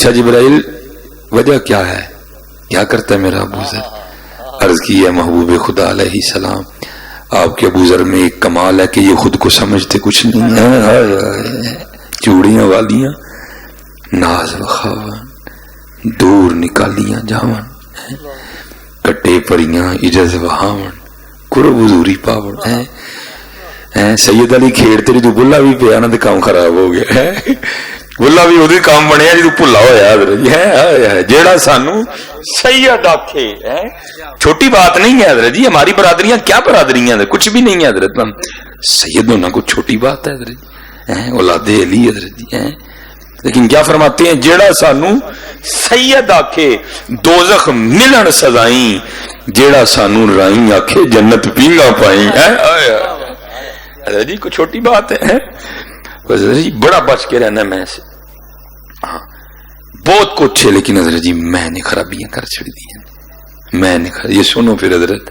پوچھا جبرائیل وجہ کیا ہے، کیا کرتا ہے میرا ابو ذر؟ عرض کی ہے محبوب خدا علیہ السلام آپ کے ابو ذر میں ایک کمال ہے کہ یہ خود کو سمجھتے کچھ نہیں ہے، چوڑیاں والیاں ناز وخاون دور نکالیاں جاون کٹے پریاں اجز وہاون قرب حضوری پاون ہے سید علی کھیڑ تیری تو بلا بھی پیا نا تے کام خراب ہو گیا ہے، بلا بھی وہی کام بنیا جی تو بھلا ہویا حضرت ہے جیڑا سانو سید آکھے چھوٹی بات نہیں ہے حضرت جی، ہماری برادریاں کیا برادریاں کچھ بھی نہیں ہے حضرت، سید ہونا کوئی چھوٹی بات ہے حضرت جی، اولاد علی حضرت جی ہیں، لیکن کیا فرماتے ہیں جیڑا سانو سید آکھے دوزخ ملن سزائیں، جیڑا سانو رائیں آکھے جنت پینگا پائیں، حضرت جی کوئی چھوٹی بات ہے، حضرت جی بڑا بچ کے رہنا میں سے، ہاں بہت کچھ ہے لیکن حضرت جی میں نے خرابیاں کر چھڑ دی ہیں، میں نے یہ سنو پھر حضرت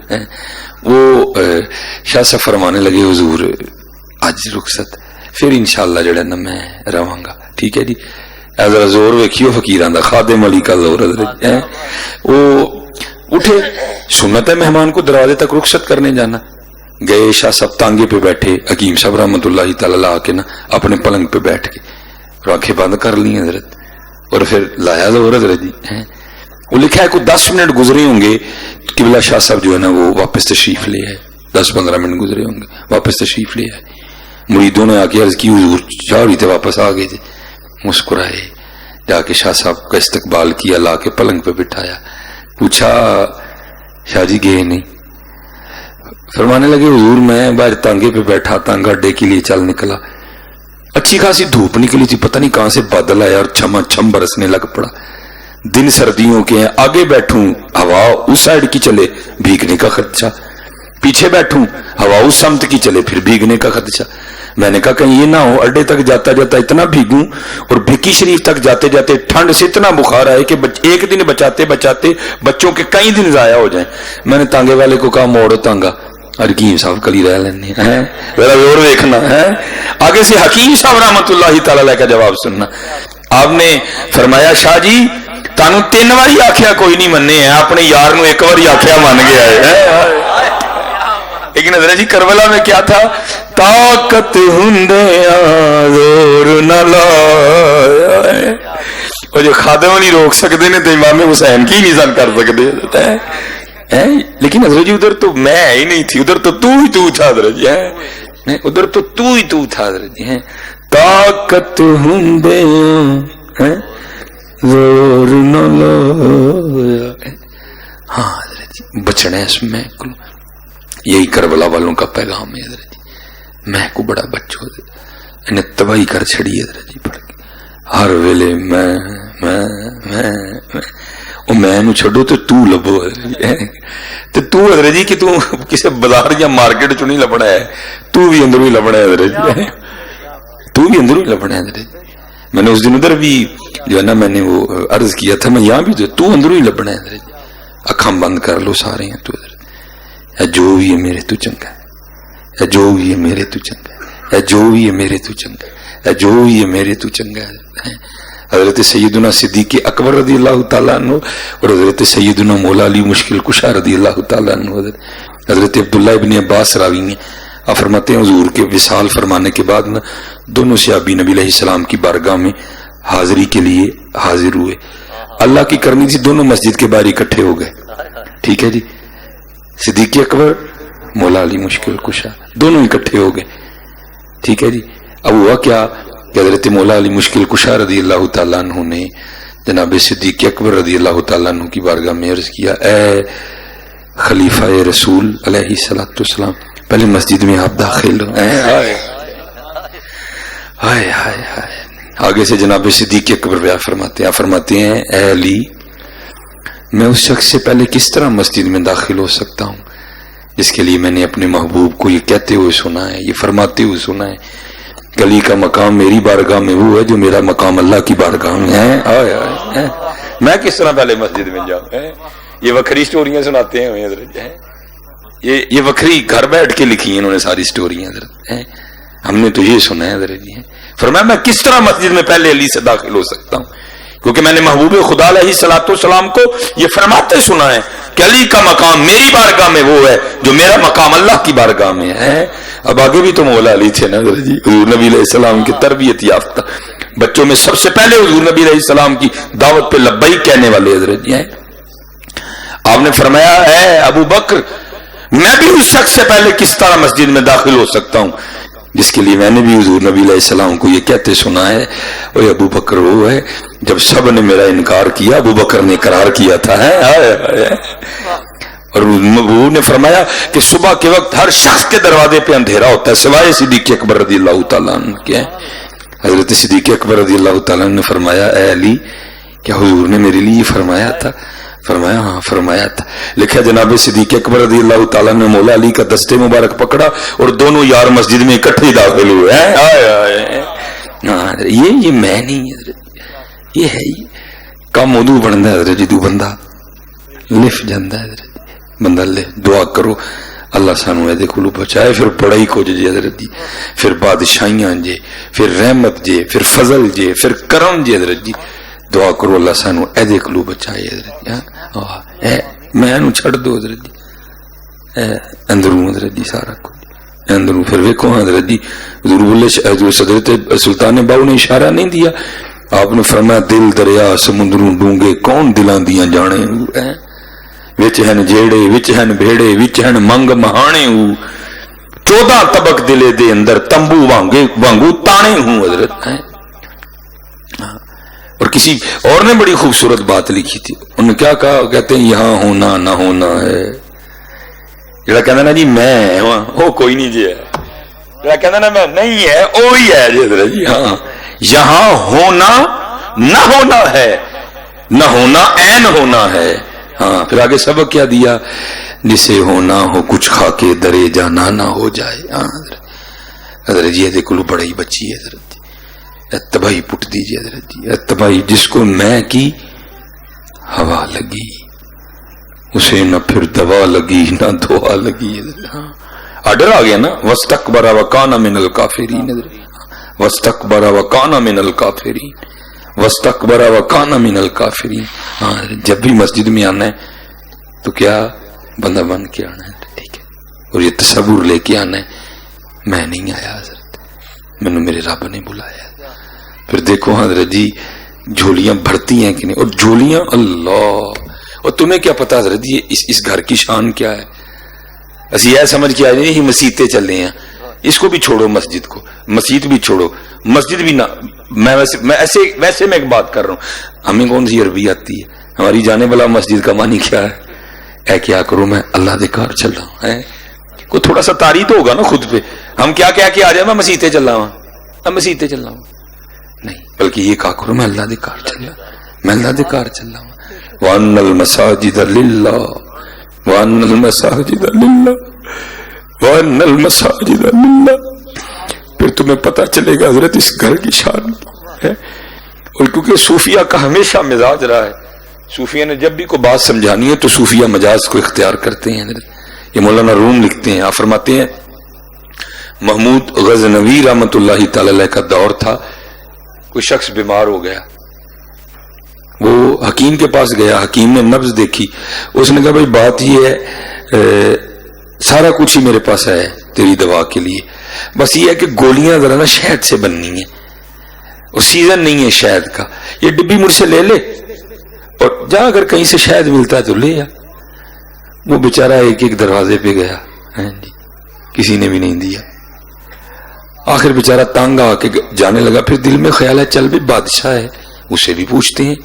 وہ شاہ صاحب فرمانے لگے حضور آج رخصت پھر انشاءاللہ جڑا نا میں رہوں گا، ٹھیک ہے جی، ذرا زور ویکھیو فقیراں دا خادم علی کا زور حضرت وہ اٹھے، سنت ہے مہمان کو دروازے تک رخصت کرنے جانا، گئے شاہ صاحب تانگے پہ بیٹھے، حکیم صاحب رحمۃ اللہ تعالی آ کے نا اپنے پلنگ پہ بیٹھ کے آنکھیں بند کر لی حضرت، اور پھر لایا زور حضرت جی، وہ لکھا ہے کوئی 10 منٹ گزرے ہوں گے قبلہ شاہ صاحب جو ہے نا وہ واپس تشریف لے آئے، 10-15 منٹ گزرے ہوں گے واپس تشریف لے آئے، مریدوں نے آ کے عرض کی حضور چاہ رہی تھے واپس آ گئے تھے، مسکرائے، جا کے شاہ صاحب کا استقبال کیا، لا کے پلنگ پہ بٹھایا، پوچھا شاہ جی گئے نہیں؟ فرمانے لگے حضور میں باہر تانگے پہ بیٹھا، تانگا اڈے کے لیے چل نکلا، اچھی خاصی دھوپ نکلی تھی، پتہ نہیں کہاں سے بادل آیا اور چھما چھم برسنے لگ پڑا، دن سردیوں کے ہیں، آگے بیٹھوں ہوا اس سائڈ کی چلے بھیگنے کا خدشہ، پیچھے بیٹھوں ہوا اس سمت کی چلے پھر بھیگنے کا خدشہ، میں نے کہا کہیں یہ نہ ہو اڈے تک جاتا جاتا اتنا بھیگوں اور بھکی شریف تک جاتے جاتے ٹھنڈ سے اتنا بخار آئے کہ ایک دن بچاتے بچاتے بچوں کے کئی دن ضائع ہو جائیں۔ میں نے تانگے والے کو کہا موڑو تانگا، حکیم صاحب کلی رہ لینے ہیں، ذرا اور دیکھنا ہے، آگے سے حکیم صاحب رحمت اللہ تعالی کا جواب سننا۔ آپ نے فرمایا شاہ جی تانوں 3 باری آخیا کوئی نہیں مننے ہیں، اپنے یار نو 1 باری آخیا من گیا ہے۔ لیکن حضرت جی کربلا میں کیا تھا؟ طاقت ہندیاں زور نہ لایا، اور جو خادم نہیں روک سکتے نے تو امام حسین کی نہیں سن کر سکتے ہیں، لیکن حضرت جی ادھر تو میں ہی نہیں تھی، ادھر تو ہی تو تھا حضرت جی، ادھر تو ہی تو تھا حضرت جی، طاقت ہندیاں زور نہ لایا۔ ہاں حضرت جی بچنا ہے اس میں، یہی کربلا والوں کا پیغام ہے حضرت جی، میں کو بڑا بچو انہیں تباہی کر چھڑی حضرت جی پڑھ کے، ہر ویلے میں نو چھڑو تو لبو تو حضرت جی کہ تو کسی بازار یا مارکیٹ چو نہیں لبنا ہے، تو بھی اندروں ہی لبنا ہے حضرت جی، تو بھی اندروں ہی لبنا ہے حضرت جی۔ میں نے اس دن ادھر بھی جو ہے نا میں نے وہ عرض کیا تھا، میں یہاں بھی تو اندروں ہی لبنا ہے حضرت جی، اکھاں بند کر لو سارے ہیں تو حضرت ہے، جو بھی ہے میرے تو چنگا ہے، جو بھی ہے میرے تو چنگا ہے، جو بھی ہے میرے تو چنگا ہے، جو بھی ہے میرے تو چنگا ہے۔ حضرت سیدنا صدیق اکبر رضی اللہ تعالیٰ عنہ اور حضرت سیدنا مولا علی مشکل کشا رضی اللہ تعالیٰ عنہ، حضرت عبداللہ ابن عباس راوی نے آپ فرماتے ہیں حضور کے وصال فرمانے کے بعد نا دونوں صحابی نبی علیہ السلام کی بارگاہ میں حاضری کے لیے حاضر ہوئے، اللہ کی کرنی تھی، دونوں مسجد کے باہر اکٹھے ہو گئے، ٹھیک ہے جی، صدیق اکبر مولا علی مشکل کشا دونوں اکٹھے ہو گئے، ٹھیک ہے جی۔ اب ہوا کیا کہ حضرت مولا علی مشکل کشا رضی اللہ تعالیٰ عنہ نے جناب صدیق اکبر رضی اللہ تعالیٰ عنہ کی بارگاہ میں عرض کیا، اے خلیفہ رسول علیہ الصلوۃ والسلام پہلے مسجد میں آپ داخل ہو۔ ہائے ہائے ہائے، آگے سے جناب صدیق اکبر بیان فرماتے ہیں اے علی میں اس شخص سے پہلے کس طرح مسجد میں داخل ہو سکتا ہوں جس کے لیے میں نے اپنے محبوب کو یہ کہتے ہوئے سنا ہے، یہ فرماتے ہوئے سنا ہے، گلی کا مقام میری بارگاہ میں وہ ہے جو میرا مقام اللہ کی بارگاہ میں ہے، میں کس طرح پہلے مسجد میں جاؤں؟ یہ وکری سٹوریاں سناتے ہیں ہمیں حضرت، یہ وکری گھر بیٹھ کے لکھی ہیں انہوں نے ساری سٹوریاں حضرت، ہم نے تو یہ سنا ہے حضرت جی۔ فرمایا میں کس طرح مسجد میں پہلے علی سے داخل ہو سکتا ہوں؟ کیونکہ میں نے محبوب خدا علیہ الصلوۃ والسلام کو یہ فرماتے سنا ہے کہ علی کا مقام میری بارگاہ میں وہ ہے جو میرا مقام اللہ کی بارگاہ میں ہے. اب آگے بھی تو مولا علی تھے نا جی، حضور نبی علیہ السلام کی تربیت یافتہ بچوں میں سب سے پہلے حضور نبی علیہ السلام کی دعوت پہ لبیک کہنے والے حضرت جی ہیں. آپ نے فرمایا اے ابو بکر میں بھی اس شخص سے پہلے کس طرح مسجد میں داخل ہو سکتا ہوں جس کے لیے میں نے بھی حضور نبی علیہ السلام کو یہ کہتے سنا ہے اوے ابو بکر وہ ہے جب سب نے میرا انکار کیا ابو بکر نے اقرار کیا تھا ہے. اور حضور نے فرمایا کہ صبح کے وقت ہر شخص کے دروازے پہ اندھیرا ہوتا ہے سوائے صدیق اکبر رضی اللہ تعالیٰ عنہ کے. حضرت صدیق اکبر رضی اللہ تعالیٰ عنہ نے فرمایا اے علی کیا حضور نے میرے لیے فرمایا تھا؟ فرمایا ہاں فرمایا تھا. لکھا جناب صدیق اکبر رضی اللہ تعالیٰ نے مولا علی کا دستے مبارک پکڑا اور دونوں یار مسجد میں اکٹھے داخل ہوئے. یہ میں نہیں حضرت یہ ہے کم موضوع بنتا ہے حضرت جدو بندہ لف جاتا ہے حضرت بندہ لف دعا کرو اللہ سانو ایدے کولو بچائے. پھر پڑھائی کچھ جی حضرت جی پھر بادشاہیاں جے پھر رحمت جے پھر فضل جے پھر کرم جے حضرت جی دعا کرو اللہ سانو ایدے کولو بچائے حضرت جی. میں نو چھڑ دو حضرت جی اندروں حضرت جی سارا کچھ اندروں. پھر ویکھو حضرت جی حضور بولے صدرت سلطان باؤ نے اشارہ نہیں دیا آپ نے فرمایا دل دریا سمندروں ڈونگے کون دلاں دیاں جانے وچ ہن جیڑے وچ ہن بھیڑے وچ ہن منگ مہانے 14 طبق دلے دے اندر تمبو وانگو تانے ہوں حضرت. اور کسی اور نے بڑی خوبصورت بات لکھی تھی انہوں نے کیا کہا کہتے ہیں یہاں ہونا نہ ہونا ہے جڑا کہنا نا جی میں وہ کوئی نہیں جی ہے جڑا کہنا نا میں نہیں ہے وہی ہے جی حضرت جی. ہاں یہاں ہونا نہ ہونا ہے نہ ہونا عین ہونا ہے. ہاں پھر آگے سبق کیا دیا جسے ہونا ہو کچھ کھا کے درے جانا نہ ہو جائے. ہاں حضرت جی دیکھ لو بڑی بچی ہے حضرت جی تباہی پٹ دیجیے حضرت جی تباہی جس کو میں کی ہوا لگی اسے نہ پھر دوا لگی نہ دعا لگی. ہاں آڈر آ گیا نا واستکبر وکان من الکافرین واستکبر وکان من الکافرین واستکبر وکان من الکافرین. ہاں جب بھی مسجد میں آنا ہے تو کیا بندہ بن کے آنا ہے ٹھیک ہے اور یہ تصور لے کے آنا ہے میں نہیں آیا حضرت میں نے میرے رب نے بلایا. پھر دیکھو حضرت جی جھولیاں بھرتی ہیں کہ نہیں اور جھولیاں اللہ اور تمہیں کیا پتا حضرت جی اس گھر کی شان کیا ہے. اسی یہ سمجھ کے آئے نہیں مسیطیں چل رہی ہیں اس کو بھی چھوڑو مسجد کو مسجد بھی چھوڑو مسجد بھی نہ میں ویسے میں ایک بات کر رہا ہوں ہمیں کون سی عربی آتی ہے ہماری جانے والا مسجد کا معنی کیا ہے اے کیا کروں میں اللہ دے کار چل رہا ہوں کوئی تھوڑا سا تاریخ تو ہوگا نا خود پہ ہم کیا کہہ کے آ جائیں میں مسیطیں چل رہا ہوں میں مسیطیں چل رہا ہوں نہیں بلکہ یہ کہا کرو میں اللہ دے کار چل رہا ہوں میں اللہ دے کار چل رہا ہوں. وَأَنَّ الْمَسَاجِدَ لِلَّهِ وَأَنَّ الْمَسَاجِدَ لِلَّهِ وَأَنَّ الْمَسَاجِدَ لِلَّهِ. پھر تمہیں پتہ چلے گا حضرت اس گھر کی شان ہے. اور کیونکہ صوفیہ کا ہمیشہ مزاج رہا ہے صوفیہ نے جب بھی کوئی بات سمجھانی ہے تو صوفیہ مجاز کو اختیار کرتے ہیں حضرت. یہ مولانا روم لکھتے ہیں آپ فرماتے ہیں محمود غزنوی رحمت اللہ تعالی علیہ کا دور تھا کوئی شخص بیمار ہو گیا وہ حکیم کے پاس گیا حکیم نے نبض دیکھی اس نے کہا بھائی بات یہ ہے سارا کچھ ہی میرے پاس ہے تیری دوا کے لیے بس یہ ہے کہ گولیاں ذرا نا شہد سے بننی ہیں اور سیزن نہیں ہے شہد کا یہ ڈبی مجھ سے لے لے اور جہاں اگر کہیں سے شہد ملتا ہے تو لے آ. وہ بیچارہ ایک ایک دروازے پہ گیا کسی نے بھی نہیں دیا. آخر بیچارہ تانگ آ کے جانے لگا پھر دل میں خیال ہے چل بھی بادشاہ ہے اسے بھی پوچھتے ہیں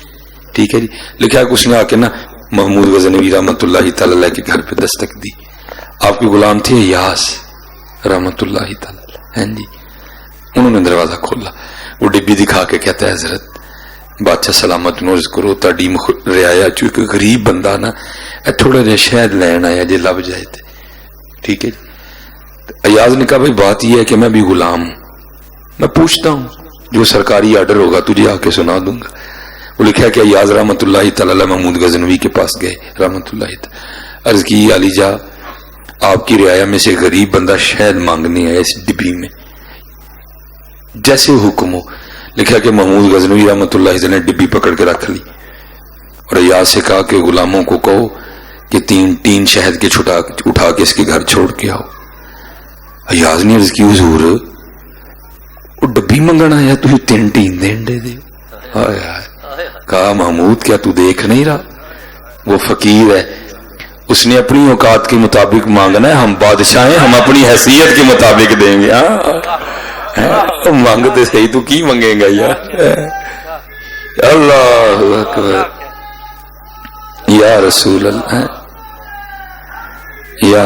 ٹھیک ہے جی. لکھا کہ اس نے آ کے نا محمود غزنوی رحمت اللہ تعالی علیہ کے گھر پہ دستک دی. آپ کے غلام تھے یاس رحمت اللہ تعالی ہیں جی. انہوں نے دروازہ کھولا وہ ڈبی دکھا کے کہتا ہے حضرت بادشاہ سلامت نوز کرو تاڑی رعایا چونکہ غریب بندہ نا تھوڑا جہا شہد لین آیا جے لب جائے تھے ٹھیک ہے جی. ایاز نے کہا بھائی بات یہ ہے کہ میں بھی غلام ہوں میں پوچھتا ہوں جو سرکاری آرڈر ہوگا تجھے آ کے سنا دوں گا. وہ لکھا کہ ایاز رحمت اللہ تعالی محمود غزنوی کے پاس گئے رحمت اللہ تعالی عرض کی علی جا آپ کی رعایا میں سے غریب بندہ شہد مانگنے آیا اس ڈبی میں جیسے حکم ہو لکھا کہ محمود غزنوی رحمۃ اللہ علیہ نے ڈبی پکڑ کے رکھ لی اور ایاز سے کہا کہ غلاموں کو کہو کہ تین شہد کے اٹھا کے اس کے گھر چھوڑ کے آؤ. ایاز نے عرض کی حضور وہ ڈبی منگنا آیا تھی 3 ٹین دین دے دے. کہا محمود کیا تو دیکھ نہیں رہا وہ فقیر ہے, اس نے اپنی اوقات کے مطابق مانگنا ہے, ہم بادشاہ ہیں ہم اپنی حیثیت کے مطابق دیں گے. مانگتے صحیح تو کی منگے گا یار. اللہ اکبر یا رسول اللہ یا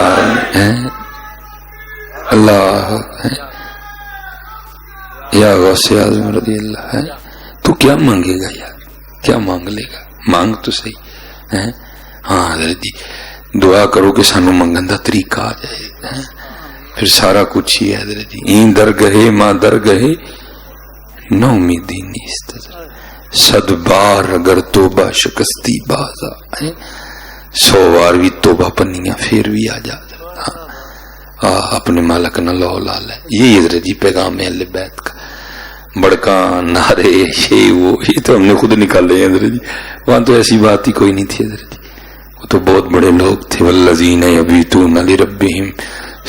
اللہ یا غوث اعظم رضی اللہ. تو کیا مانگے گا یار, کیا مانگ لے گا, مانگ تو صحیح. ہاں حضرت جی دعا کرو کہ سانو منگن دا طریقہ آ جائے, پھر سارا کچھ ہی ہے حضرت جی. این در گہے ماں در گہے نہ امیدی نیست, 100 بار اگر توبہ شکستی بازا, 100 بار بھی توبہ پنیاں پھر بھی آ جا. اپنے مالک نہ لو لال ہے. یہی حضرت جی پیغام ہے اہل بیت کا. بڑکاں نعرے یہ تو ہم نے خود نکالے ہیں حضرت جی, وہاں تو ایسی بات ہی کوئی نہیں تھی حضرت جی. وہ تو بہت بڑے لوگ تھے. والذین یبیتون لربہم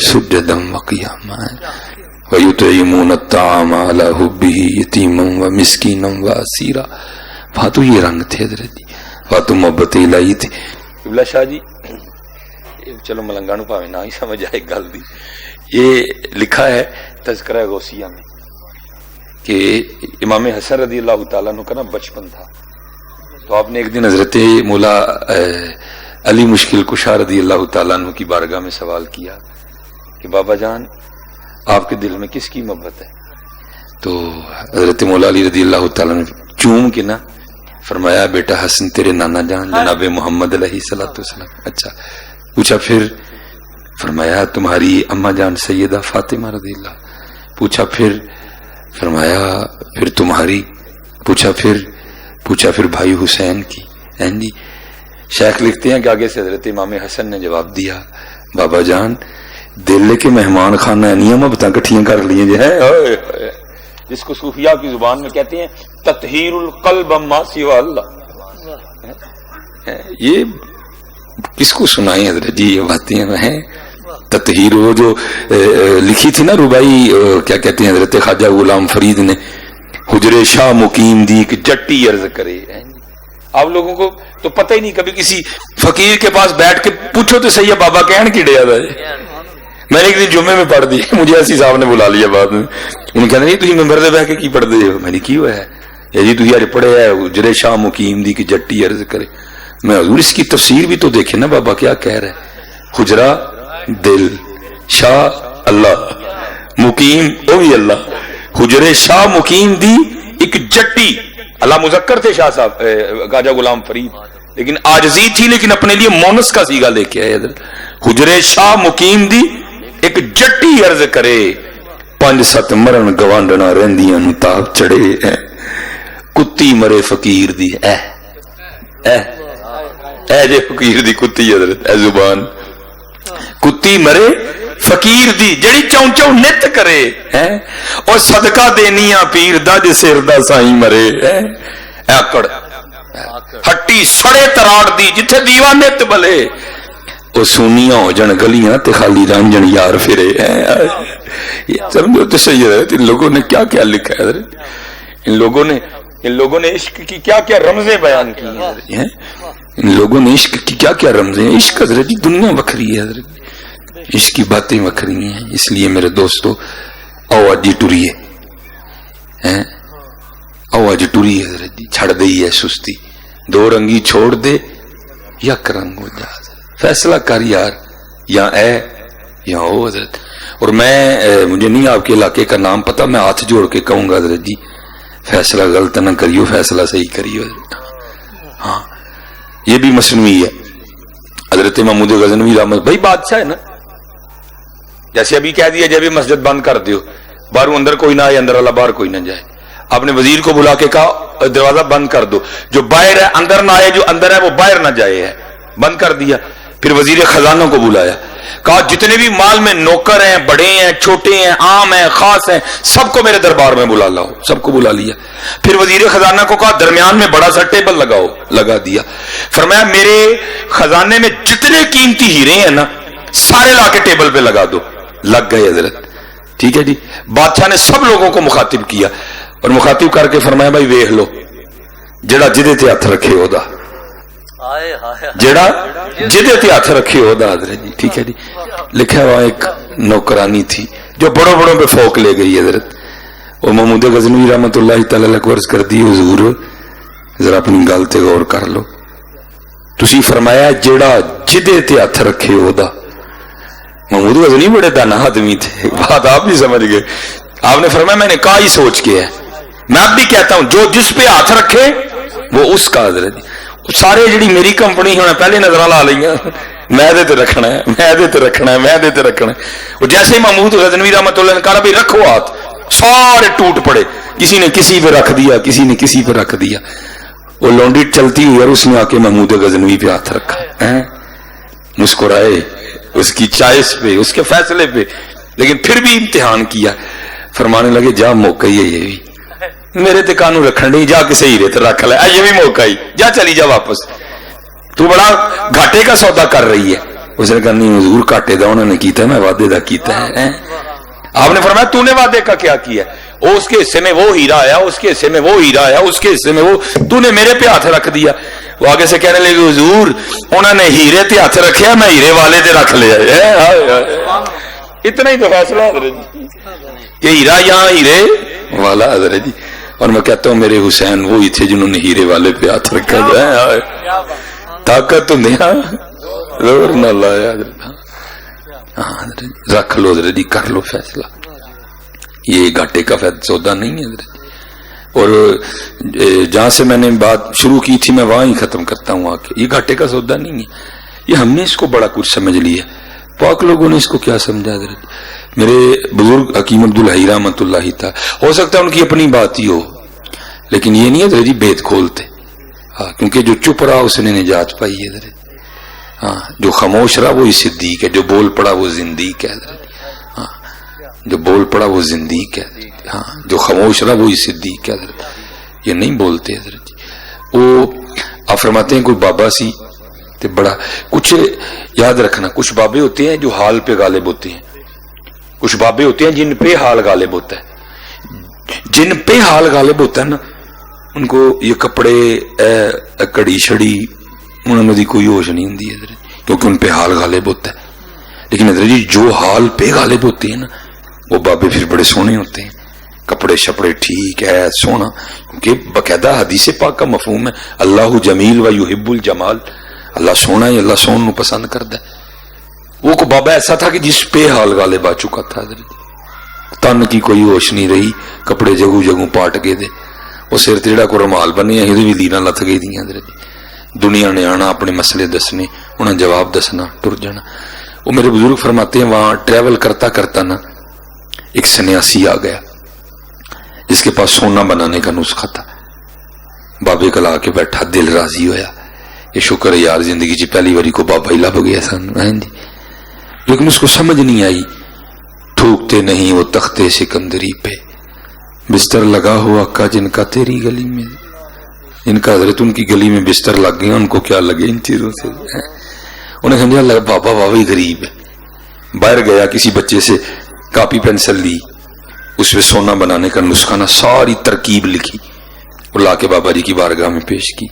سجدا وقیاما ویطعمون الطعام علی حبہ یتیما ومسکینا واسیرا. وہاں تو یہ رنگ تھے حضرت جی, وہاں تو محبت الہی تھی. قبلہ شاہ جی چلو ملنگا نو پاویں نہ ہی سمجھ آئے گل دی. یہ لکھا ہے تذکرہ غوثیہ میں کہ امام حسن رضی اللہ تعالیٰ عنہ کا نا بچپن تھا, تو آپ نے ایک دن حضرت مولا علی مشکل کشا رضی اللہ تعالیٰ عنہ کی بارگاہ میں سوال کیا کہ بابا جان آپ کے دل میں کس کی محبت ہے؟ تو حضرت مولا علی رضی اللہ تعالیٰ نے چوم کے نا فرمایا بیٹا حسن تیرے نانا جان جناب محمد علیہ الصلوۃ والسلام. اچھا پوچھا پھر؟ فرمایا تمہاری اماں جان سیدہ فاطمہ رضی اللہ. پوچھا پھر؟ فرمایا پھر تمہاری. پوچھا پھر بھائی حسین کی. جی شیخ لکھتے ہیں کہ آگے سے حضرت امام حسن نے جواب دیا بابا جان دل کے مہمان خانہ نہیں محبتاں کٹھیاں کر لیے جو ہے, جس کو صوفیاء کی زبان میں کہتے ہیں تطہیر القلب ما سوا اللہ. یہ کس کو سنائیں حضرت جی یہ باتیں ہیں تطہیر. وہ جو لکھی تھی نا ربائی کیا کہتے ہیں حضرت خواجہ غلام فرید نے, حجرے شاہ مقیم دی کہ جٹی عرض کرے. آپ لوگوں کو تو پتہ ہی نہیں, کبھی کسی فقیر کے پاس بیٹھ کے پوچھو تو صحیح ہے بابا کہن کی ڈیا تھا. میں نے ایک دن جمعے میں پڑھ دی, مجھے ایسی صاحب نے بلا لیا بعد میں, انہوں نے کہا نہیں تھی ممبر سے بیٹھ کے کی پڑھ دے. میں نے کی ہوا ہے یا جی تھی اج پڑھے ہے حجرے شاہ مقیم دی کہ جٹی عرض کرے. میں حضور اس کی تفسیر بھی تو دیکھے نا بابا کیا کہہ رہے. حجرہ دل, شاہ اللہ, مقیم وہ بھی اللہ. حجرے شاہ مقیم دی ایک جٹی, اللہ مذکر تھے شاہ صاحب خواجہ غلام فرید, لیکن عاجزی تھی لیکن اپنے لیے مونس کا سیگا لے کے آئے. حجرے شاہ مقیم دی ایک جٹی عرض کرے, 5-7 مرن گوانڈنا رہندیاں نو تاپ چڑھے, کتی مرے فقیر دی. اے جے فقیر دی کتی حضرت, اے زبان کتی مرے فقیر دی جڑی چون چون نت کرے, اور صدقہ دینیاں پیر دا جے سر دا سائیں مرے. اکڑ ہٹی سڑے تراڑ دی جتھے دیوا نت بلے, او سونیاں ہو جن گلیاں تے خالی رانجن یار پھرے. سمجھو تو صحیح ہے ان لوگوں نے کیا کیا لکھا ہے حضرت. ان لوگوں نے عشق کی کیا کیا رمزیں بیان کی ہیں. ان لوگوں نے عشق کی کیا کیا رمزیں. عشق حضرت جی دنیا وکھری ہے حضرت, عشق کی باتیں وکھری ہیں. اس لیے میرے دوستو او اج ٹریے, او اج ٹری حضرت جی, چھڑ دئی ہے سستی, 2 رنگی چھوڑ دے یک رنگ ہو جا. فیصلہ کر یار, یا اے یا او حضرت. اور میں مجھے نہیں آپ کے علاقے کا نام پتا, میں ہاتھ جوڑ کے کہوں گا حضرت جی فیصلہ غلط نہ کریو, فیصلہ صحیح کریو حضرت. ہاں یہ بھی مصنوعی ہے. حضرت محمود غزنوی رحمت بھائی بادشاہ ہے نا, جیسے ابھی کہہ دیا جب مسجد بند کر دیو, باہر اندر کوئی نہ آئے, اندر والا باہر کوئی نہ جائے. آپ نے وزیر کو بلا کے کہا دروازہ بند کر دو, جو باہر ہے اندر نہ آئے, جو اندر ہے وہ باہر نہ جائے, ہے بند کر دیا. پھر وزیر خزانہ کو بلایا, کہا جتنے بھی مال میں نوکر ہیں، بڑے ہیں، چھوٹے ہیں، عام ہیں، خاص ہیں، سب کو میرے دربار میں بلا لاؤ. سب کو بلا لیا. پھر وزیر خزانہ کو کہا درمیان میں بڑا سا ٹیبل لگاؤ. لگا دیا. فرمایا میرے خزانے میں جتنے قیمتی ہیرے ہیں نا سارے لا کے ٹیبل پہ لگا دو. لگ گئے حضرت. ٹھیک ہے جی. بادشاہ نے سب لوگوں کو مخاطب کیا اور مخاطب کر کے فرمایا بھائی ویکھ لو جڑا جدے تے ہاتھ رکھے ہو دا، جڑا جدے تے ہاتھ رکھے ہو دا حضرت جی. ٹھیک ہے جی. لکھا ہوا ایک نوکرانی تھی جو بڑوں بڑوں پہ فوق لے گئی حضرت. وہ محمود غزنوی رحمت اللہ تعالی علیہ عرض کر دی حضور ذرا اپنی گل تے غور کر لو. تسی فرمایا جڑا جدے تے ہاتھ رکھے ہو دا. محمود غزنوی بڑے دانا آدمی تھے، بات آپ نہیں سمجھ گئے. آپ نے فرمایا میں نے کہا ہی سوچ کے ہے. میں اب بھی کہتا ہوں جو جس پہ ہاتھ رکھے وہ اس کا حضرت. سارے جڑی میری کمپنی ہونا پہلے نظر لا لیں میں دے تے رکھنا ہے، میں دے تے رکھنا ہے، میں دے تے رکھنا ہے. وہ جیسے محمود غزنوی رحمۃ اللہ نے کہا بھی رکھو ہاتھ، سارے ٹوٹ پڑے. کسی نے کسی پہ رکھ دیا، کسی نے کسی پہ رکھ دیا. وہ لونڈی چلتی ہوئی اور اس نے آ کے محمود غزنوی پہ ہاتھ رکھا. مسکرائے اس کی چوائس پہ، اس کے فیصلے پہ، لیکن پھر بھی امتحان کیا. فرمانے لگے جا موقع ہی ہے یہ بھی میرے تے کانوں رکھن نہیں، جا کسی ہیرے تے رکھ لے، یہ بھی موقع ہی، جا چلی جا واپس. تو بڑا گھاٹے کا سودا کر رہی ہے. اس نے کہا نہیں حضور گھاٹے دا انہوں نے کیتا ہے، میں وعدے دا کیتا ہے. آپ نے فرمایا تو نے وعدے کا کیا کیا؟ اس کے حصے میں وہ ہیرا آیا، اس کے حصے میں وہ ہیرا آیا، اس کے حصے میں وہ، تو نے میرے پہ ہاتھ رکھ دیا. وہ آگے سے کہنے لگے حضور انہوں نے ہیرے تے ہاتھ رکھیا، میں ہیرے والے تے رکھ لیا. اتنا ہی تو فیصلہ حضرت کہ ہیرا یہاں ہیرے والا حضرت جی. اور میں کہتا ہوں میرے حسین وہی تھے جنہوں نے ہیرے والے پہ ہاتھ رکھا جائے. طاقت تو نہیں، زور نہ لایا. رکھ لو حضرت جی، کر لو فیصلہ. یہ گھاٹے کا سودا نہیں ہے حضرت. اور جہاں سے میں نے بات شروع کی تھی میں وہاں ہی ختم کرتا ہوں آ کے. یہ گھاٹے کا سودا نہیں ہے. یہ ہم نے اس کو بڑا کچھ سمجھ لیا. پاک لوگوں نے اس کو کیا سمجھا حضرت. میرے بزرگ حکیم عبدالحی رحمۃ اللہ تھا، ہو سکتا ہے ان کی اپنی بات ہی ہو، لیکن یہ نہیں ہے حضرت جی بید کھولتے. ہاں کیونکہ جو چپ رہا اس نے نجات پائی ہے حضرت. ہاں جو خاموش رہا وہی صدیق ہے، جو بول پڑا وہ زندیق ہے حضرت. ہاں جو بول پڑا وہ زندیق ہے. ہاں جو خاموش رہا وہی صدیق ہے حضرت. یہ نہیں بولتے حضرت. وہ آپ فرماتے ہیں کوئی بابا سی تے بڑا کچھ یاد رکھنا، کچھ بابے ہوتے ہیں جو حال پہ غالب ہوتے ہیں، کچھ بابے ہوتے ہیں جن پہ حال غالب ہوتا ہے. جن پہ حال غالب ہوتا ہے نا ان کو یہ کپڑے کڑی شڑی انہوں نے کوئی ہوش نہیں ہوتی حضرت، کیونکہ ان پہ حال غالب ہوتا ہے. لیکن حضرت جی جو حال پہ غالب ہوتے ہیں نا وہ بابے پھر بڑے سونے ہوتے ہیں، کپڑے شپڑے ٹھیک ہے سونا، کیونکہ باقاعدہ حدیث پاک کا مفہوم ہے اللہ جمیل و یحب الجمال. اللہ سونا ہے، اللہ سون پسند کرتا ہے. وہ کو بابا ایسا تھا کہ جس پہ حال غالب آ چکا تھا حضرت. تن کی کوئی ہوش نہیں رہی، کپڑے جگو جگو پاٹ گئے دے. وہ سر تیڑا کو رومال بنے یہ بھی لینا لت گئی دیا حضرت. دنیا نے آنا اپنے مسئلے دسنے، انہیں جواب دسنا، ٹر جانا. وہ میرے بزرگ فرماتے ہیں وہاں ٹریول کرتا کرتا نا ایک سنیاسی آ گیا جس کے پاس سونا بنانے کا نسخہ تھا. بابے کل آ کے بیٹھا، دل راضی ہویا، یہ شکر ہے یار زندگی چ پہلی باری کو بابا ہی لب گیا سن جی. لیکن اس کو سمجھ نہیں آئی. تھوکتے نہیں وہ تختے سکندری پہ، بستر لگا ہوا کا جن کا تیری گلی میں، ان کا حضرت ان کی گلی میں بستر لگ گیا، ان کو کیا لگے ان چیزوں سے. انہیں سمجھا بابا بابا ہی غریب ہے. باہر گیا کسی بچے سے کاپی پینسل لی، اس میں سونا بنانے کا نسخہ نہ ساری ترکیب لکھی اور لا کے بابا جی کی بارگاہ میں پیش کی.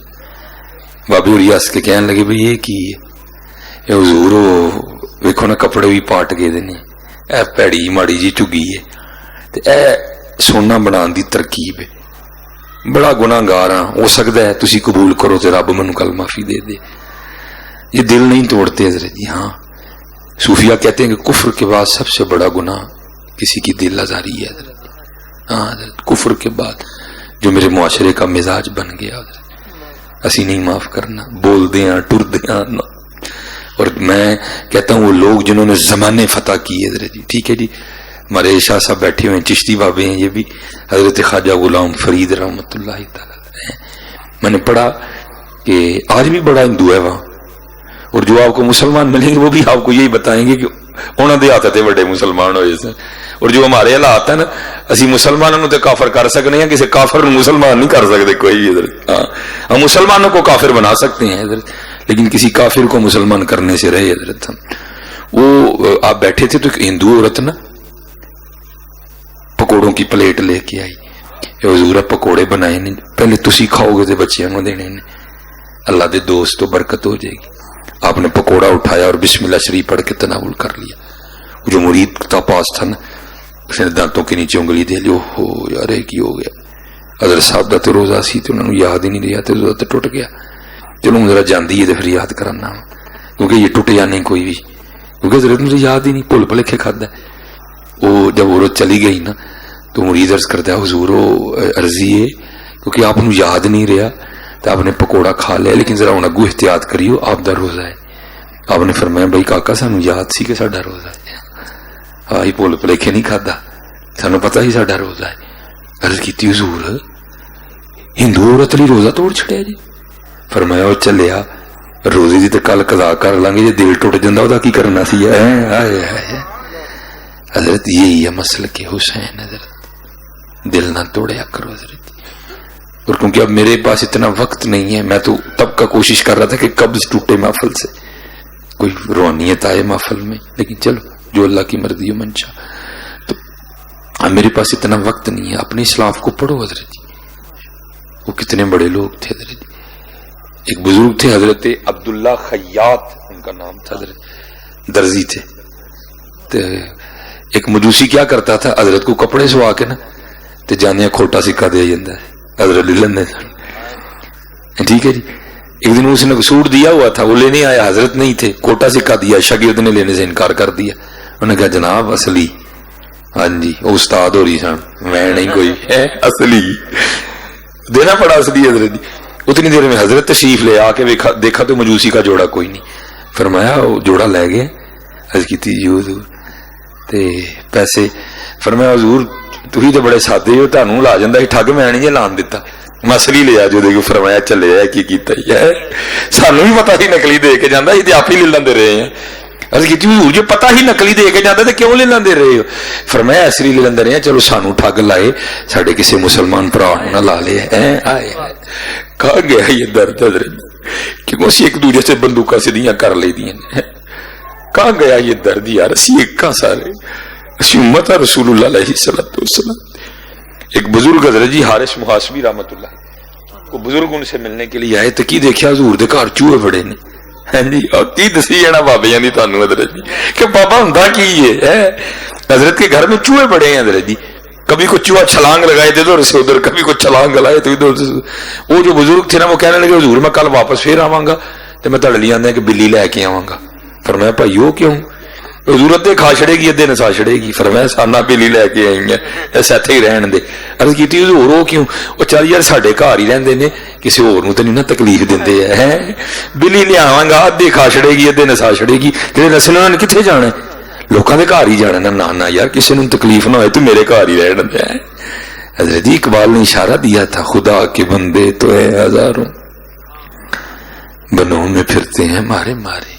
بابی اور یاس کے کہنے لگے بھئی یہ کی ہے حضور، ویکھو نا کپڑے بھی پاٹ گئے دینے، اے پیڑی ماڑی جی چگی ہے، اے سونا بنان دی ترکیب ہے. بڑا گناہگار ہاں، ہو سکتا ہے تسی قبول کرو تے رب مینوں کل معافی دے دے. یہ دل نہیں توڑتے حضرت جی. ہاں صوفیہ کہتے ہیں کہ کفر کے بعد سب سے بڑا گناہ کسی کی دل آزاری ہے حضرت. ہاں حضرت کفر کے بعد جو میرے معاشرے کا مزاج بن گیا حضرت، اسی نہیں معاف کرنا، بول دیا ٹر دیا. اور میں کہتا ہوں وہ لوگ جنہوں نے زمانے فتح کیے حضرت جی، ٹھیک ہے جی، ہمارے شاہ صاحب بیٹھے ہوئے ہیں، چشتی بابے ہیں، یہ بھی حضرت خواجہ غلام فرید رحمۃ اللہ تعالی. میں نے پڑھا کہ آج بھی بڑا ہندو ہے وہاں، اور جو آپ کو مسلمان ملیں گے وہ بھی آپ کو یہی بتائیں گے کہ انہوں نے ہاتھ بڑے مسلمان ہوئے سے. اور جو ہمارے حالات ہیں نا اسی مسلمانوں تے کافر کر سکتے ہیں, کسی کافر مسلمان نہیں کر سکتے کوئی ادھر. ہاں ہم مسلمانوں کو کافر بنا سکتے ہیں ادھر, لیکن کسی کافر کو مسلمان کرنے سے رہے حضرت. وہ آپ بیٹھے تھے تو ایک ہندو عورت نا پکوڑوں کی پلیٹ لے کے آئی, حضور پکوڑے بنائے نے, پہلے تسی کھاؤ گے تو بچیاں کو دینے نے, اللہ دے دوست تو برکت ہو جائے گی. آپ نے پکوڑا اٹھایا اور بسم اللہ شریف پڑھ کے تناول کر لیا. جو مرید کا پاس تھا نا اس نے دانتوں کے نیچے انگلی دے لی. ہو یار کی ہو گیا, حضرت صاحب دا تو روزہ سی تو انہوں نے یاد ہی نہیں رہا تو روزہ تو ٹوٹ گیا. چلو ذرا جاندی ہے تو پھر یاد کرانا, کیونکہ یہ ٹوٹ یا نہیں کوئی بھی, کیونکہ حضرت مجھے یاد ہی نہیں, بھول بھلکھے کھادا ہے. وہ جب عورت چلی گئی نا تو مرید عرض کرتا ہے حضور وہ عرضی ہے کیونکہ آپ نے یاد نہیں رہا تو آپ نے پکوڑا کھا لیا, لیکن ذرا ہوں اگو احتیاط کریو آپ دا روزہ ہے. آپ نے فرمایا بھائی کاکا سانو یاد سی کہ ساڈا روزہ ہے, ہاں بھول بھلیکھے نہیں کھادا, سانو پتا ہی ساڈا روزہ ہے. عرض کیتی حضور ہندو عورت لی روزہ توڑ چھڑیا جی. فرمایا وہ چلیا روزے دی تے کل قضا کر لیں گے, جی دل ٹوٹ جاندا او دا کی کرنا سی. حضرت یہی ہے مسلک حسین حضرت, دل نہ توڑیا کرو حضرت. اور کیونکہ اب میرے پاس اتنا وقت نہیں ہے, میں تو تب کا کوشش کر رہا تھا کہ قبض ٹوٹے محفل سے, کوئی روحانیت آئے محفل میں, لیکن چلو جو اللہ کی مرضی ہو منشا. تو اب میرے پاس اتنا وقت نہیں ہے. اپنے اسلاف کو پڑھو حضرت جی, وہ کتنے بڑے لوگ تھے حضرت جی. ایک بزرگ تھے حضرت عبداللہ خیاط ان کا نام تھا حضرت, درزی تھے. تو ایک مجوسی کیا کرتا تھا, حضرت کو کپڑے سوا کے نا تو جانے کھوٹا سکہ دیا جاتا ہے, حضرت لینے ٹھیک ہے جی. ایک دن اس نے سوٹ دیا ہوا تھا, وہ لینے آیا, حضرت نہیں تھے, کھوٹا سکہ دیا, شاگرد نے لینے سے انکار کر دیا. انہوں نے کہا جناب اصلی, ہاں جی وہ استاد ہو رہی سن, میں نہیں کوئی اصلی دینا پڑا اصلی حضرت جی. اتنی دیر میں حضرت تشریف لے آ کے دیکھا تو مجوسی کا جوڑا کوئی نہیں. فرمایا وہ جوڑا لے گئے, عرض کی تھی حضور تے پیسے. فرمایا حضور تھی تو بڑے سادے ہو, تمہیں لا جاتا سی ٹھگ, میں نہیں لان دیتا, میں اصلی لیا جو دیکھو. فرمایا چلے کی کیتا ہے, سانو بھی پتا ہی نکلی دے کے جانا, یہ آپ ہی لے لیندے رہے ہیں. عرض کی حضور جو پتا ہی نکلی دے کے جاتا تو کیوں لے لیندے رہے ہو؟ فرمایا اصلی لے لیندے رہے ہیں, چلو سانو ٹھگ لائے ساڈے کسی مسلمان بھرا نہ لا لے. کہا گیا یہ درد حضرت کیوں اسی ایک دوسرے سے بندوقاں سیدھیاں کر لی دیا. کہاں گیا یہ درد یار, اسی ایک کا سارے اسی امت رسول اللہ علیہ السلام. ایک بزرگ حضرت جی حارث محاسبی رحمت اللہ, وہ بزرگ ان سے ملنے کے لیے آئے تو کی دیکھا حضور دے گھر چوہے بڑے نے. ہاں جی, اور کی دسی جانا بابیاں دی تانوں حضرت جی کہ بابا ہوندا کی ہے, حضرت کے گھر میں چوہے بڑے ہیں حضرت جی. کبھی کوئی چوہا چھلانگ لگائے دے ادھر سے ادھر, کبھی کوئی چھلانگ لگائے تو ادھر سے. وہ جو بزرگ تھے نا وہ کہنے لگے حضور میں کل واپس پھر آواں گا تو میں تڑ لیا کہ بلی لے کے آواں گا. فرمایا بھائی وہ کیوں؟ حضور ادھے کھا چھڑے گی ادھے نسا چھڑے گی. فرمایا سانا بلی لے کے آئی ہیں, ایسا اتنے ہی رہن دے. عرض کی حضور وہ کیوں؟ وہ چل یار ساڈے گھر ہی رہندے نے, کسی ہور نوں تے نہیں نا تکلیف دیندے ہیں. بلی لے آواں گا ادھے کھا چھڑے گی ادھے نسا چھڑے گی, جڑے نسل انہوں نے کتنے جانا ہے؟ لوکاں دے گھر ہی جانا. نہ یار کسی نوں تکلیف نہ ہوئے تو میرے گھر ہی رہن دے. حضرت اقبال نے اشارہ دیا تھا, خدا کے بندے تو ہے ہزاروں, بنوں میں پھرتے ہیں مارے مارے,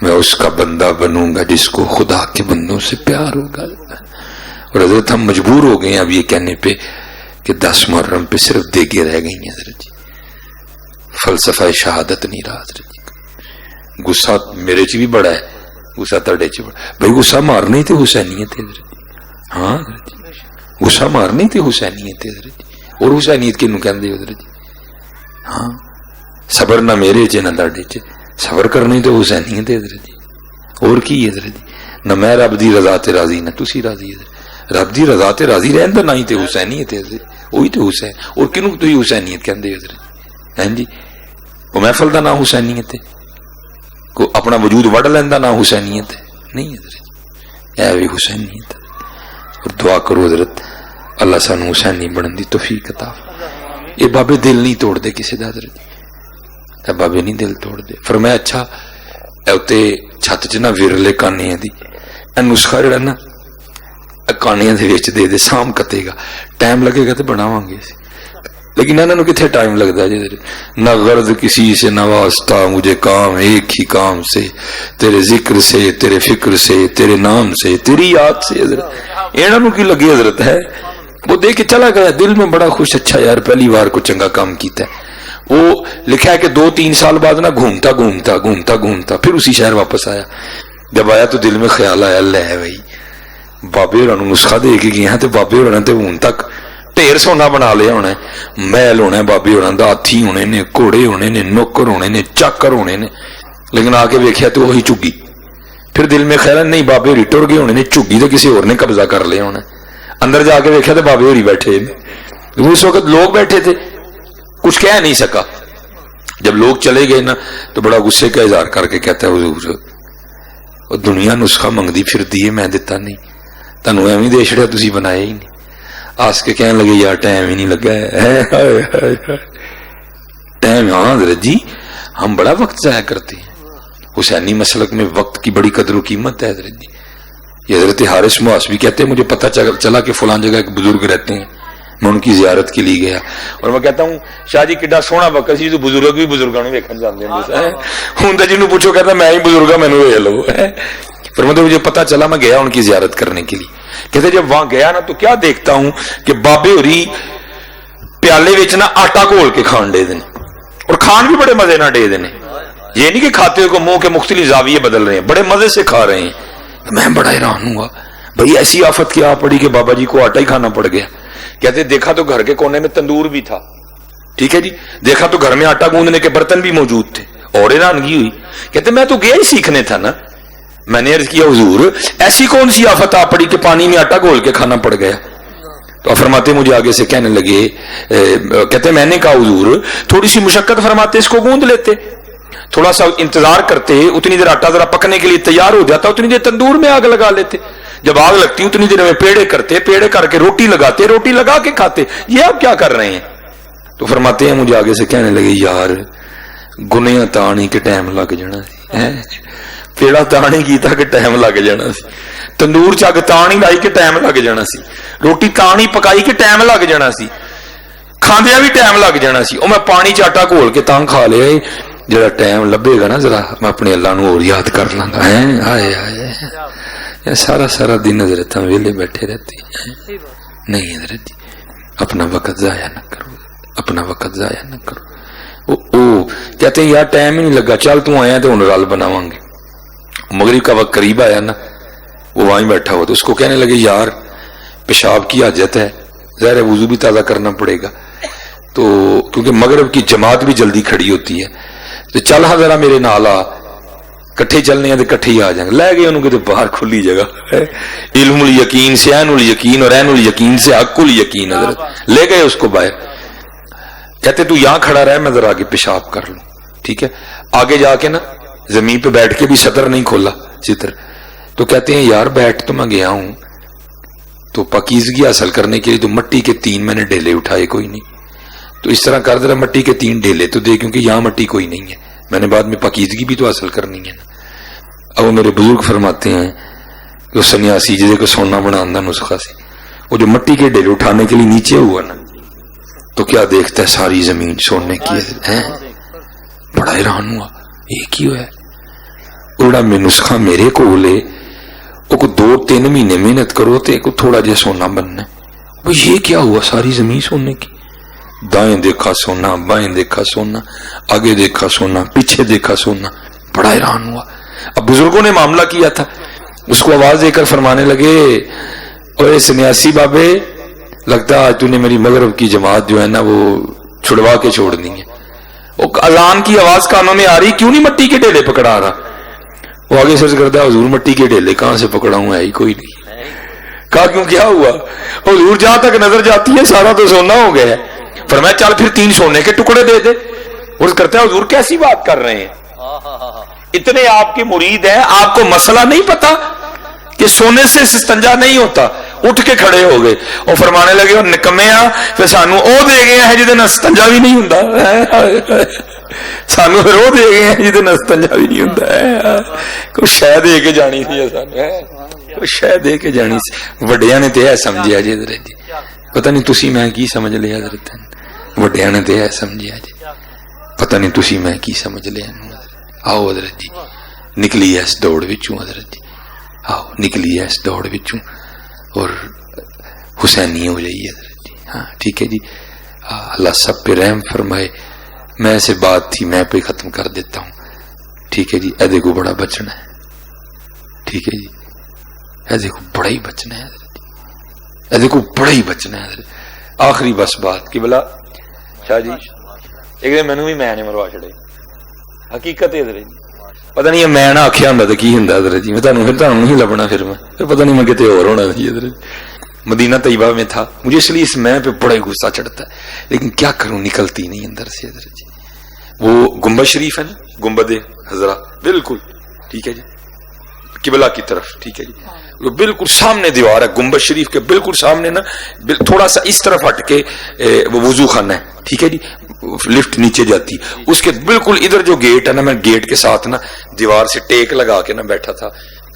میں اس کا بندہ بنوں گا جس کو خدا کے بندوں سے پیار ہوگا. اور حضرت ہم مجبور ہو گئے ہیں اب یہ کہنے پہ کہ 10 محرم پہ صرف دیگے رہ گئی ہیں حضرت جی, فلسفہ شہادت نہیں رہا حضرت جی. غصہ میرے چ بھی بڑا ہے, غصہ تڑے چ بڑا. بھائی غصہ مارنے تھے حسینیت حضرت جی, ہاں حضرت جی غصہ مارنے تھے حسینیت حضرت جی. اور حسینیت کنوں کہندے حضرت جی؟ ہاں صبر نہ میرے چ نہ تڑے چ, صبر کرنے تو حسینیت حضرت جی. اور کی حضرت جی؟ نہ میں رب دی رضا تے راضی نہ تسی راضی حضرت. رب دی رضا تے راضی رہن دا نہ ہی تے حسینیت حضرت, وہی تے حسین. اور کنوں تو ہی حسینیت کہندے حضرت. ہاں جی وہ محفل دا نام حسینیت ہے, کو اپنا وجود وڈ لیندا نام حسینیت ہے نہیں حضرت, اے بھی حسینیت. اور دعا کرو حضرت اللہ سانو حسینی بنن دی توفیق عطا. یہ بابے دل نہیں توڑ دے کسی دا حضرت, بابے نہیں دل توڑ دے. فرمایا اچھا اتے چھت چ نہ ورلے کانیاں دی نسخہ جڑا نا کانیاں دے وچ دے دے, سام کتے گا, ٹائم لگے گا تو بناواں گے. لیکن انہوں کتنے ٹائم لگتا ہے جی. نہ غرض کسی سے نہ واسطہ مجھے کام ایک ہی کام سے، تیرے ذکر سے، تیرے فکر سے، تیرے نام سے، تیری یاد سے. حضرت انہوں کی لگی حضرت ہے وہ دیکھ کے چلا گیا دل میں بڑا خوش. اچھا یار پہلی بار کو چنگا کام کیتا ہے. وہ لکھا ہے کہ 2-3 سال بعد نا گھومتا پھر اسی شہر واپس آیا. جب آیا تو دل میں خیال آیا لے بھائی بابے ہونا نسخہ دے کے گیا تو بابے ہونا تو ہوں تک ڈھیر سونا بنا لیا ہونا، محل ہونا بابے ہونا دا، ہاتھی ہونے نے، گھوڑے ہونے نے، نوکر ہونے نے، چاکر ہونے نے. لیکن آ کے ویکھیا تو وہی چگی. پھر دل میں خیال نہیں بابے ہوری ٹر گئے ہونے نے، چگی تو کسی اور نے قبضہ کر لیا ہونا. اندر جا کے ویکھیا تو بابے ہوری بیٹھے. اس وقت لوگ بیٹھے تھے، کچھ کہہ نہیں سکا. جب لوگ چلے گئے نا تو بڑا غصے کا اظہار کر کے کہتا ہے حضور دنیا نسخہ منگدی پھر دیے میں دیتا نہیں، تنوں ایویں دے چھڑیا تسی بنایا ہی نہیں. آس کے کہنے لگے یار ٹائم ہی نہیں لگا ہے ٹائم. ہاں حضرت جی ہم بڑا وقت ضائع کرتے ہیں. حسینی مسلک میں وقت کی بڑی قدر و قیمت ہے حضرت جی. یہ حضرت حارث محاسبی کہتے ہیں مجھے پتہ چلا کہ فلان جگہ ایک بزرگ رہتے ہیں، میں ان کی زیارت کے لیے گیا اور میں کہتا ہوں شاہ جی کڈا سونا وقت سی تو بزرگ بھی بزرگوں نے ویکھن جاندے ہیں. ہوں تو جنوں پوچھو کہتا میں ہی بزرگ ہوں مینوں ویکھ لو. پھر مجھے پتا چلا میں گیا ان کی زیارت کرنے کے لیے. کہتے جب وہاں گیا نا تو کیا دیکھتا ہوں کہ بابے ہوری پیالے وچ نا آٹا گھول کے کھان ڈے دیں اور کھان بھی بڑے مزے نہ ڈے دیں. یہ نہیں کہ کھاتے ہوئے کو منہ کے مختلف زاویے بدل رہے ہیں، بڑے مزے سے کھا رہے ہیں. میں بڑا حیران ہوا بھائی ایسی آفت کیا پڑی کہ بابا جی کو آٹا ہی کھانا پڑ گیا. کہتے دیکھا تو گھر کے کونے میں تندور بھی تھا، ٹھیک ہے جی، دیکھا تو گھر میں آٹا گوندنے کے برتن بھی موجود تھے اور حیرانگی ہوئی. کہتے میں تو گیا ہی سیکھنے تھا نا. میں نے عرض کیا حضور ایسی کون سی آفت آ پڑی کہ پانی میں آٹا گھول کے کھانا پڑ گیا؟ تو فرماتے مجھے آگے سے کہنے لگے کہتے میں نے کہا حضور تھوڑی سی مشقت فرماتے اس کو گوند لیتے، تھوڑا سا انتظار کرتے، اتنی دیر آٹا ذرا پکنے کے لیے تیار ہو جاتا، اتنی دیر تندور میں آگ لگا لیتے، جب آگ لگتی اتنی دیر میں پیڑے کرتے، پیڑے کر کے روٹی لگاتے، روٹی لگا کے کھاتے. یہ آپ کیا کر رہے ہیں؟ تو فرماتے ہیں مجھے آگے سے کہنے لگے یار گنیاں تانی کے ٹائم لگ جانا سی، پیڑا تانی کیتا کہ ٹائم لگ جانا سی، تندور چگ تانی لائی کہ ٹائم لگ جانا سی، روٹی تانی پکائی کہ ٹائم لگ جانا سی، کھاندیا بھی ٹائم لگ جانا سی. میں پانی چاٹا گھول کے تاں کھا لیا. جڑا ٹائم لبے گا نا ذرا میں اپنے اللہ نو اور یاد کر لاں گا. ہائے ہائے سارا دن حضرت ویلے بیٹھے رہتے ہیں. نہیں حضرت جی اپنا وقت ضائع نہ کرو، اپنا وقت ضائع نہ کرو. او کہتے ہیں یار ٹائم ہی نہیں لگا، چل تو آیا تو ہن رل بناواں گے. مغرب کا وقت قریب آیا نا، وہ وہیں بیٹھا ہوا تو اس کو کہنے لگے یار پیشاب کی حاجت ہے، ظاہر ہے وضو بھی تازہ کرنا پڑے گا، تو کیونکہ مغرب کی جماعت بھی جلدی کھڑی ہوتی ہے تو چل ہاں ذرا میرے نال آ، کٹھے چلنے ہیں تو کٹھے ہی آ جائیں گے. لے گئے انہوں کے باہر کھلی جگہ، علم الیقین سے عین الیقین اور عین الیقین سے حق الیقین، حضرت لے گئے اس کو باہر. کہتے تو یہاں کھڑا رہے میں ذرا آگے پیشاب کر لوں، ٹھیک ہے. آگے جا کے نا زمین پہ بیٹھ کے بھی سطر نہیں کھولا ستر. تو کہتے ہیں یار بیٹھ تو میں گیا ہوں تو پاکیزگی حاصل کرنے کے لیے تو مٹی کے 3 میں نے ڈھیلے اٹھائے، کوئی نہیں، تو اس طرح کر ذرا مٹی کے 3 ڈھیلے تو دے، کیونکہ یہاں مٹی کوئی نہیں ہے، میں نے بعد میں پاکیزگی بھی تو حاصل کرنی ہے نا. اب میرے بزرگ فرماتے ہیں کہ اس سنیاسی جسے کو سونا بنانا نسخہ سے، وہ جو مٹی کے ڈھیلے اٹھانے کے لیے نیچے ہوا نا تو کیا دیکھتا ہے ساری زمین سونے کی ہے. بڑا حیران ہوا یہ کیوں ہے. اڑا میں نسخہ میرے کو لے وہ کو 2-3 مہینے محنت کرو تو کو تھوڑا جہا سونا بننا ہے. وہ یہ کیا ہوا ساری زمین سونے کی. دائیں دیکھا سونا، بائیں دیکھا سونا، آگے دیکھا سونا، پیچھے دیکھا سونا. بڑا حیران ہوا. اب بزرگوں نے معاملہ کیا تھا، اس کو آواز دے کر فرمانے لگے اوے سنیاسی بابے لگتا آج تو نے میری مغرب کی جماعت جو ہے نا وہ چھڑوا کے چھوڑنی ہے. وہ اذان کی آواز کانوں میں آ رہی، کیوں نہیں مٹی کے ڈھیلے پکڑا رہا. وہ آگے سرچ کرتا ہے حضور مٹی کے ڈھیلے کہاں سے پکڑا ہوں، ہے ہی کوئی نہیں. کہا کیوں کیا ہوا؟ حضور جہاں تک نظر جاتی ہے سارا تو سونا ہو گیا ہے. فرمایا چل پھر 3 سونے کے ٹکڑے دے دے. اور کرتا ہے حضور کیسی بات کر رہے ہیں، اتنے آپ کے مرید ہیں، آپ کو مسئلہ نہیں پتا کہ سونے سے استنجا نہیں ہوتا. اٹھ کے کھڑے ہو گئے اور فرمانے لگے اور نکمے پھر سانو او دے گئے ہیں جہاں استنجا بھی نہیں ہوں، سانو پھر وہ دے گئے ہیں جہاں استنجا بھی نہیں ہوں. کوئی شہ دے کے جانی سی، کوئی شہ دے کے جانی سی. وڈیاں نے تو یہ سمجھا جی حضرت جی، پتہ نہیں تسی میں کی سمجھ لیا حضرت. وڈیاں نے تے سمجھیا جی پتہ نہیں تسی میں کی سمجھ لیا. آؤ حضرت جی نکلی ہے اس دوڑ وچوں حضرت جی آؤ نکلی ہے اس دوڑ وچوں اور حسینی ہو جائیے حضرت جی. ہاں ٹھیک ہے جی اللہ سب پہ رحم فرمائے. میں سے بات تھی میں پہ ختم کر دیتا ہوں. ٹھیک ہے جی ایدے کو بڑا بچنا ہے. ٹھیک ہے جی ایدے کو بڑا ہی بچنا ہے حضرت جی ایدے کو بڑا ہی بچنا ہے حضرت. آخری بس بات کہ بلا شاہ جی ایک دن مینوں بھی میں نے مروا چھڑے حقیقت ہے حضرت جی. پتہ نہیں میں نہ آخیا ہوں تو کی ہوں حضرت جی. میں پھر نہیں لبنا پھر پتہ نہیں میں کتے اور ہونا تھی حضرت. مدینہ طیبہ میں تھا مجھے اس لیے اس میں پہ بڑا ہی غصہ چڑھتا ہے لیکن کیا کروں نکلتی نہیں اندر سے حضرت جی. وہ گنبد شریف ہے نا گنبد حضرہ بالکل ٹھیک ہے جی قبلہ کی طرف. ٹھیک ہے جی بالکل سامنے دیوار ہے گنبد شریف کے بالکل سامنے نا تھوڑا سا اس طرف ہٹ کے وہ وضو خانہ ہے. ٹھیک ہے جی لفٹ نیچے جاتی اس کے بالکل ادھر جو گیٹ ہے نا میں گیٹ کے ساتھ نا دیوار سے ٹیک لگا کے نا بیٹھا تھا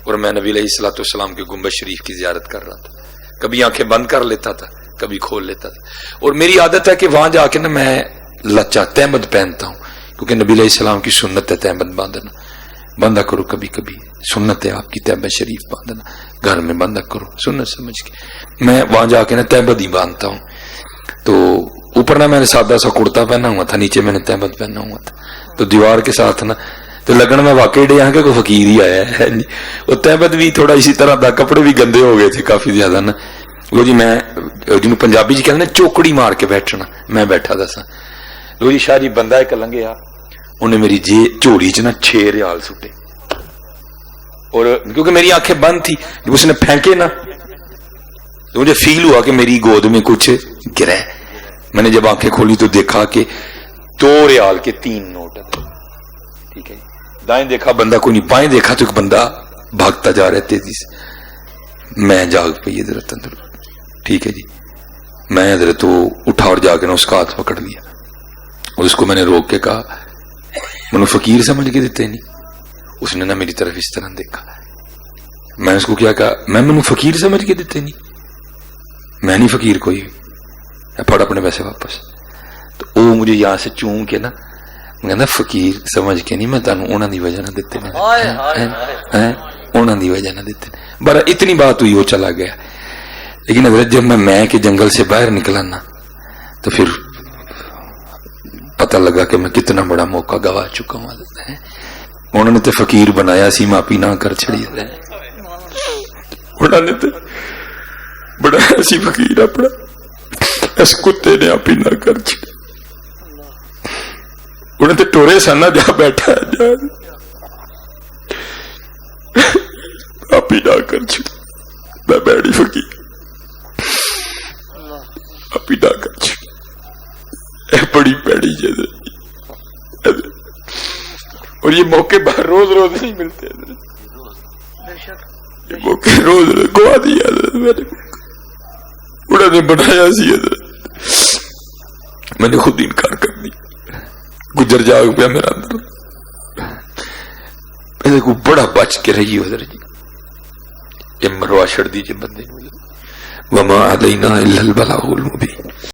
اور میں نبی علیہ الصلوۃ والسلام کے گنبد شریف کی زیارت کر رہا تھا. کبھی آنکھیں بند کر لیتا تھا کبھی کھول لیتا تھا اور میری عادت ہے کہ وہاں جا کے نا میں لچا تہمد پہنتا ہوں کیونکہ نبی علیہ السلام کی سنت ہے تہمد باندھنا. باندھا کرو کبھی کبھی سنت ہے آپ کی تہمد شریف باندھنا گھر میں باندھا کرو سنت سمجھ کے. میں وہاں جا کے نا تہمد ہی باندھتا ہوں. تو اوپر نا میں نے سادہ سا کرتا پہنا ہوا تھا نیچے میں نے تہمد پہنا ہوا تھا تو دیوار کے ساتھ نا تو لگن میں واقعی ڈے یہاں کے کوئی فقیر ہی آیا ہے. وہ تہمد بھی تھوڑا اسی طرح دا کپڑے بھی گندے ہو گئے تھے کافی زیادہ نا. لو جی میں جنہوں پنجابی جی کہتے ہیں چوکڑی مار کے بیٹھنا میں بیٹھا دا سا. لو جی شاہ جی بندہ ایک لنگیا انہیں میری جھولی چ نا 6 ریال سٹے اور کیونکہ میری آنکھیں بند تھی جب اس نے پھینکے نا تو مجھے فیل ہوا کہ میری گود میں کچھ گرا ہے. میں نے جب آنکھیں کھولی تو دیکھا کہ 2 ریال کے 3 نوٹ ہیں. ٹھیک ہے دائیں دیکھا بندہ کوئی نہیں بائیں دیکھا تو ایک بندہ بھاگتا جا رہا تیزی سے. میں جاگ پئی حضرت اندر. ٹھیک ہے جی میں حضرت وہ اٹھا اور جا کے نا اس کا ہاتھ پکڑ لیا اور اس کو میں نے روک کے کہا منو فقیر سمجھ کے دیتے نہیں. اس نے نا میری طرف اس طرح دیکھا. میں اس کو کیا کہا میں منو فقیر سمجھ کے دیتے نہیں میں نہیں فقیر کوئی پڑ اپنے پیسے واپس. تو وہ مجھے یہاں سے چون کے نا کہنا فقیر سمجھ کے نہیں میں تانوں انہاں دی وجہ نہ دیتے انہاں دی وجہ نہ دیتے. برا اتنی بات ہوئی وہ چلا گیا. لیکن حضرت جب میں کے جنگل سے باہر نکلا نا تو پھر پتہ لگا کہ میں کتنا بڑا موقع گوا چکا ہوں. انہوں نے تو فقیر بنایا سی ماپی نہ کر چھڑی انہوں نے تو بنایا سی فقیر اپنا اس کتے نے آپ ہی نہ کر چھڑی. انہیں تو ٹورے سانا جا بیٹھا جا آپ ہی نہ کر چھڑی میں بیڑی فقیر آپ ہی نہ کر چھڑی. بڑی پیڑی جگہ اور یہ موقع باہر روز روز نہیں ملتے. یہ موقع روز روز گوا دیا انہوں نے بنایا سی حضرت میں نے خود انکار کر دی. گجر جاگ پیا میرا اندر. میں کو بڑا بچ کے رہی حضرت جی. یہ مروا چھڑ دیجیے بندے وما علینا الا البلاغ المبین.